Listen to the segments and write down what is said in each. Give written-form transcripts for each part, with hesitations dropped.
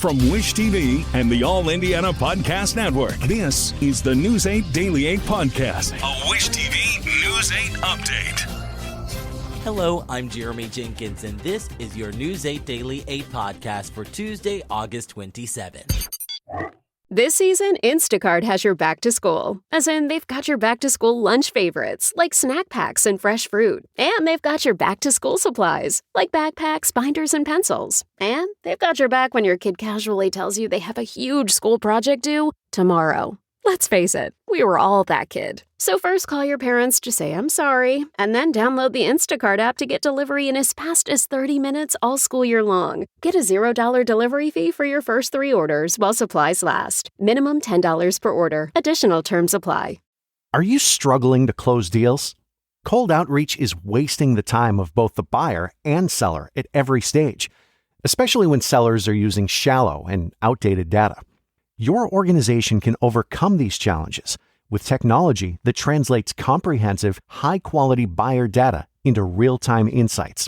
From Wish TV and the All Indiana Podcast Network, this is the News 8 Daily 8 Podcast, a Wish TV News 8 update. Hello, I'm Jeremy Jenkins, and this is your News 8 Daily 8 Podcast for Tuesday, August 27th. This season, Instacart has your back to school. As in, they've got your back to school lunch favorites, like snack packs and fresh fruit. And they've got your back to school supplies, like backpacks, binders, and pencils. And they've got your back when your kid casually tells you they have a huge school project due tomorrow. Let's face it, we were all that kid. So first call your parents to say I'm sorry, and then download the Instacart app to get delivery in as fast as 30 minutes all school year long. Get a $0 delivery fee for your first 3 orders while supplies last. Minimum $10 per order. Additional terms apply. Are you struggling to close deals? Cold outreach is wasting the time of both the buyer and seller at every stage, especially when sellers are using shallow and outdated data. Your organization can overcome these challenges with technology that translates comprehensive, high-quality buyer data into real-time insights.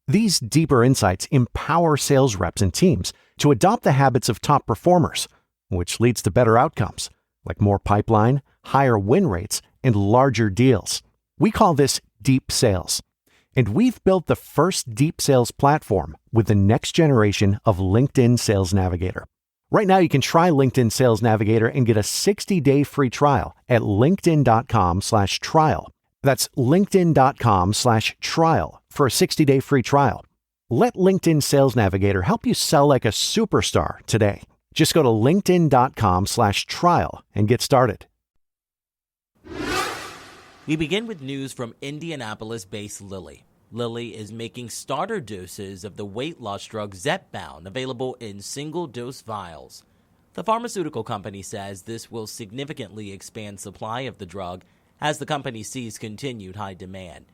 These deeper insights empower sales reps and teams to adopt the habits of top performers, which leads to better outcomes, like more pipeline, higher win rates, and larger deals. We call this deep sales. And we've built the first deep sales platform with the next generation of LinkedIn Sales Navigator. Right now, you can try LinkedIn Sales Navigator and get a 60-day free trial at linkedin.com/trial. That's linkedin.com/trial for a 60-day free trial. Let LinkedIn Sales Navigator help you sell like a superstar today. Just go to linkedin.com/trial and get started. We begin with news from Indianapolis-based Lilly. Lilly is making starter doses of the weight loss drug Zepbound available in single-dose vials. The pharmaceutical company says this will significantly expand supply of the drug as the company sees continued high demand.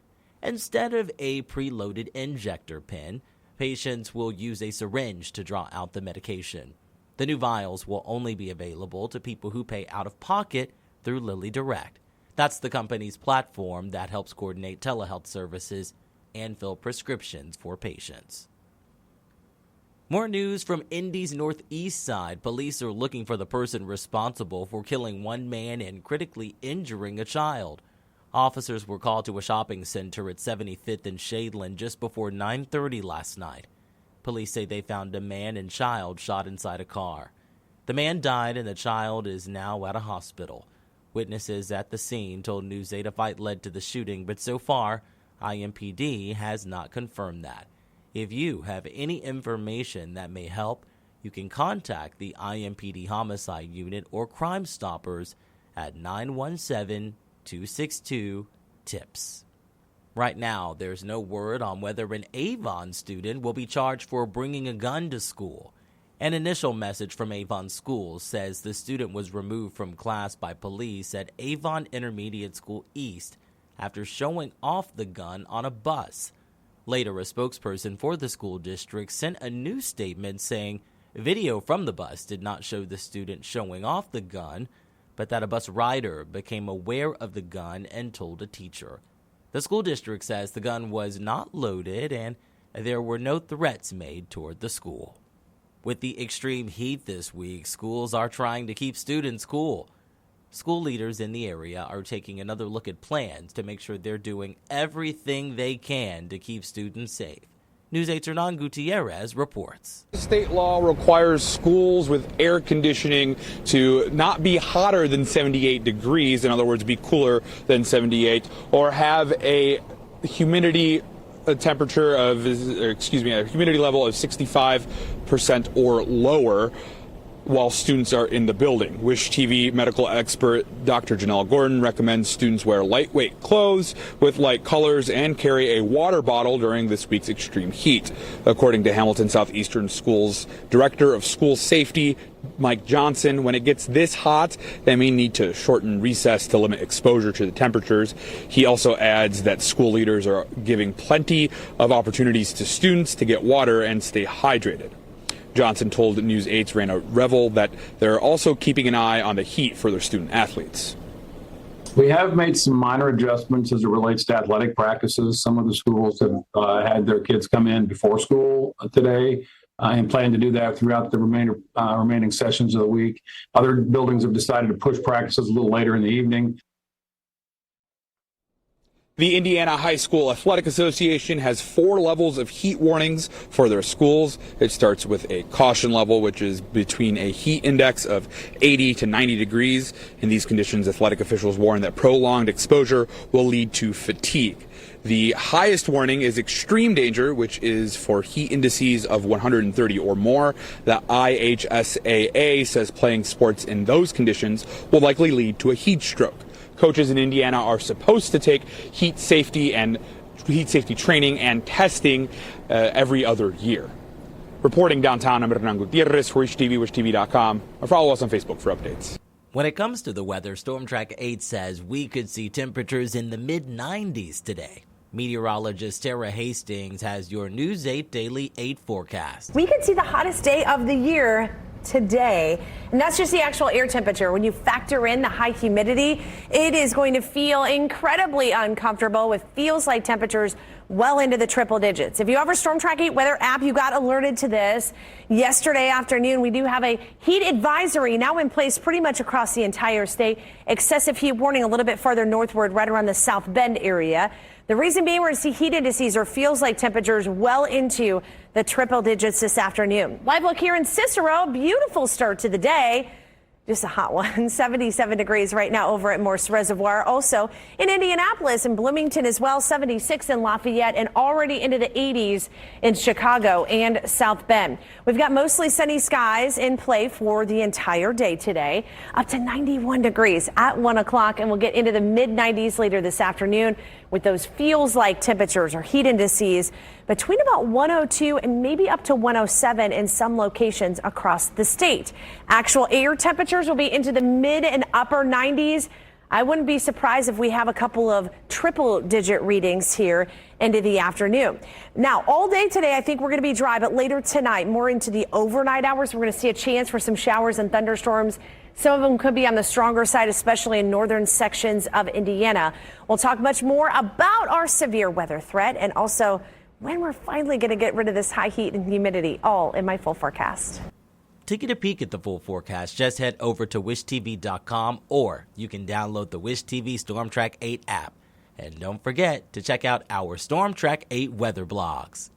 Instead of a preloaded injector pen, patients will use a syringe to draw out the medication. The new vials will only be available to people who pay out of pocket through Lilly Direct. That's the company's platform that helps coordinate telehealth services and fill prescriptions for patients. More news from Indy's northeast side. Police are looking for the person responsible for killing one man and critically injuring a child. Officers were called to a shopping center at 75th and Shadeland just before 9:30 last night. Police say they found a man and child shot inside a car. The man died and the child is now at a hospital. Witnesses at the scene told News 8 a fight led to the shooting, but so far, IMPD has not confirmed that. If you have any information that may help, you can contact the IMPD Homicide Unit or Crime Stoppers at 917-262-TIPS. Right now, there's no word on whether an Avon student will be charged for bringing a gun to school. An initial message from Avon Schools says the student was removed from class by police at Avon Intermediate School East after showing off the gun on a bus. Later, a spokesperson for the school district sent a news statement saying video from the bus did not show the student showing off the gun, but that a bus rider became aware of the gun and told a teacher. The school district says the gun was not loaded and there were no threats made toward the school. With the extreme heat this week, schools are trying to keep students cool. School leaders in the area are taking another look at plans to make sure they're doing everything they can to keep students safe. News 8's Hernan Gutierrez reports. State law requires schools with air conditioning to not be hotter than 78 degrees, in other words, be cooler than 78, or have a humidity temperature of, a humidity level of 65% or lower while students are in the building. Wish TV medical expert Dr. Janelle Gordon recommends students wear lightweight clothes with light colors and carry a water bottle during this week's extreme heat. According to Hamilton Southeastern Schools Director of School Safety, Mike Johnson, when it gets this hot, they may need to shorten recess to limit exposure to the temperatures. He also adds that school leaders are giving plenty of opportunities to students to get water and stay hydrated. Johnson told News 8's Raina Revel that they're also keeping an eye on the heat for their student athletes. We have made some minor adjustments as it relates to athletic practices. Some of the schools have had their kids come in before school today and plan to do that throughout the remaining sessions of the week. Other buildings have decided to push practices a little later in the evening. The Indiana High School Athletic Association has 4 levels of heat warnings for their schools. It starts with a caution level, which is between a heat index of 80 to 90 degrees. In these conditions, athletic officials warn that prolonged exposure will lead to fatigue. The highest warning is extreme danger, which is for heat indices of 130 or more. The IHSAA says playing sports in those conditions will likely lead to a heat stroke. Coaches in Indiana are supposed to take heat safety training and testing every other year. Reporting downtown, I'm Hernan Gutierrez for Wish TV, wishtv.com, or follow us on Facebook for updates. When it comes to the weather, Storm Track 8 says we could see temperatures in the mid-90s today. Meteorologist Tara Hastings has your News 8 Daily 8 forecast. We could see the hottest day of the year today, and that's just the actual air temperature. When you factor in the high humidity, it is going to feel incredibly uncomfortable with feels like temperatures well into the triple digits. If you have our Storm Track 8 weather app, you got alerted to this yesterday afternoon. We do have a heat advisory now in place pretty much across the entire state. Excessive heat warning a little bit farther northward, right around the South Bend area. The reason being, we're going to see heat indices or feels like temperatures well into the triple digits this afternoon. Live look here in Cicero. Beautiful start to the day. Just a hot one. 77 degrees right now over at Morse Reservoir. Also in Indianapolis and Bloomington as well. 76 in Lafayette and already into the 80s in Chicago and South Bend. We've got mostly sunny skies in play for the entire day today. Up to 91 degrees at 1 o'clock, and we'll get into the mid-90s later this afternoon with those feels like temperatures or heat indices between about 102 and maybe up to 107 in some locations across the state. Actual air temperatures will be into the mid and upper 90s. I wouldn't be surprised if we have a couple of triple digit readings here into the afternoon. Now, all day today, I think we're going to be dry, but later tonight, more into the overnight hours, we're going to see a chance for some showers and thunderstorms. Some of them could be on the stronger side, especially in northern sections of Indiana. We'll talk much more about our severe weather threat and also when we're finally going to get rid of this high heat and humidity, all in my full forecast. To get a peek at the full forecast, just head over to wishtv.com, or you can download the Wish TV Storm Track 8 app. And don't forget to check out our Storm Track 8 weather blogs.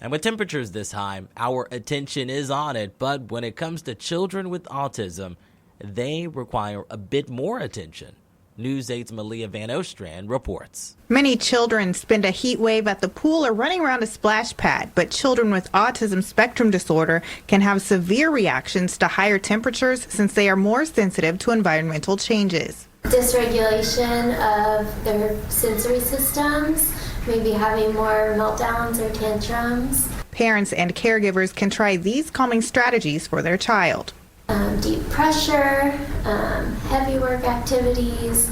And with temperatures this high, our attention is on it, but when it comes to children with autism, they require a bit more attention. News 8's Malia Van Ostrand reports. Many children spend a heat wave at the pool or running around a splash pad, but children with autism spectrum disorder can have severe reactions to higher temperatures since they are more sensitive to environmental changes. Dysregulation of their sensory systems, maybe having more meltdowns or tantrums. Parents and caregivers can try these calming strategies for their child. Deep pressure, heavy work activities,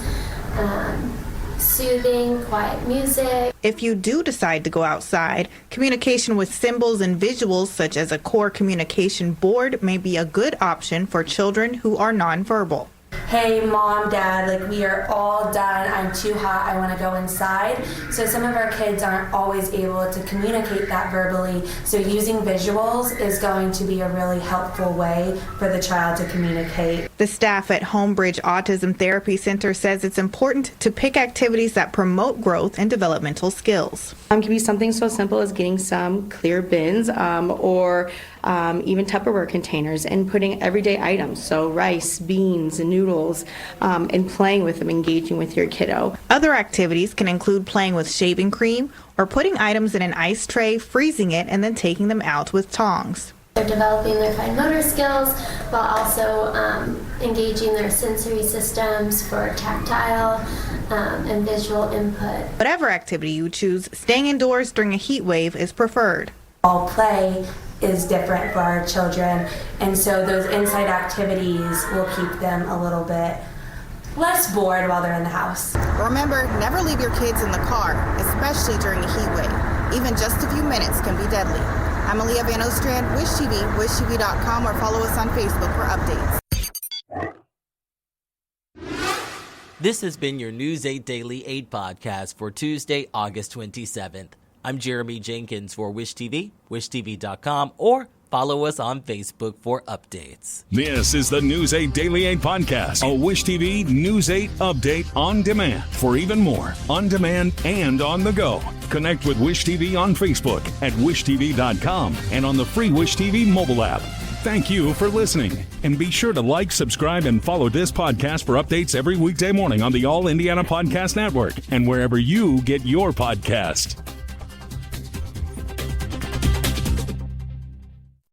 soothing, quiet music. If you do decide to go outside, communication with symbols and visuals such as a core communication board may be a good option for children who are nonverbal. Hey, Mom, Dad, like we are all done. I'm too hot. I want to go inside. So some of our kids aren't always able to communicate that verbally. So using visuals is going to be a really helpful way for the child to communicate. The staff at Homebridge Autism Therapy Center says it's important to pick activities that promote growth and developmental skills. It can be something so simple as getting some clear bins or even Tupperware containers and putting everyday items, so rice, beans, and noodles, and playing with them, engaging with your kiddo. Other activities can include playing with shaving cream or putting items in an ice tray, freezing it, and then taking them out with tongs. They're developing their fine motor skills while also engaging their sensory systems for tactile and visual input. Whatever activity you choose, staying indoors during a heat wave is preferred. All play is different for our children, and so those inside activities will keep them a little bit less bored while they're in the house. Remember, never leave your kids in the car, especially during a heat wave. Even just a few minutes can be deadly. I'm Malia Van Ostrand, Wish TV, wishtv.com, or follow us on Facebook for updates. This has been your News 8 Daily 8 podcast for Tuesday, August 27th. I'm Jeremy Jenkins for Wish TV, wishtv.com, or follow us on Facebook for updates. This is the News 8 Daily 8 podcast, a Wish TV News 8 update on demand. For even more, on demand and on the go, connect with Wish TV on Facebook at wishtv.com and on the free Wish TV mobile app. Thank you for listening, and be sure to like, subscribe, and follow this podcast for updates every weekday morning on the All Indiana Podcast Network and wherever you get your podcast.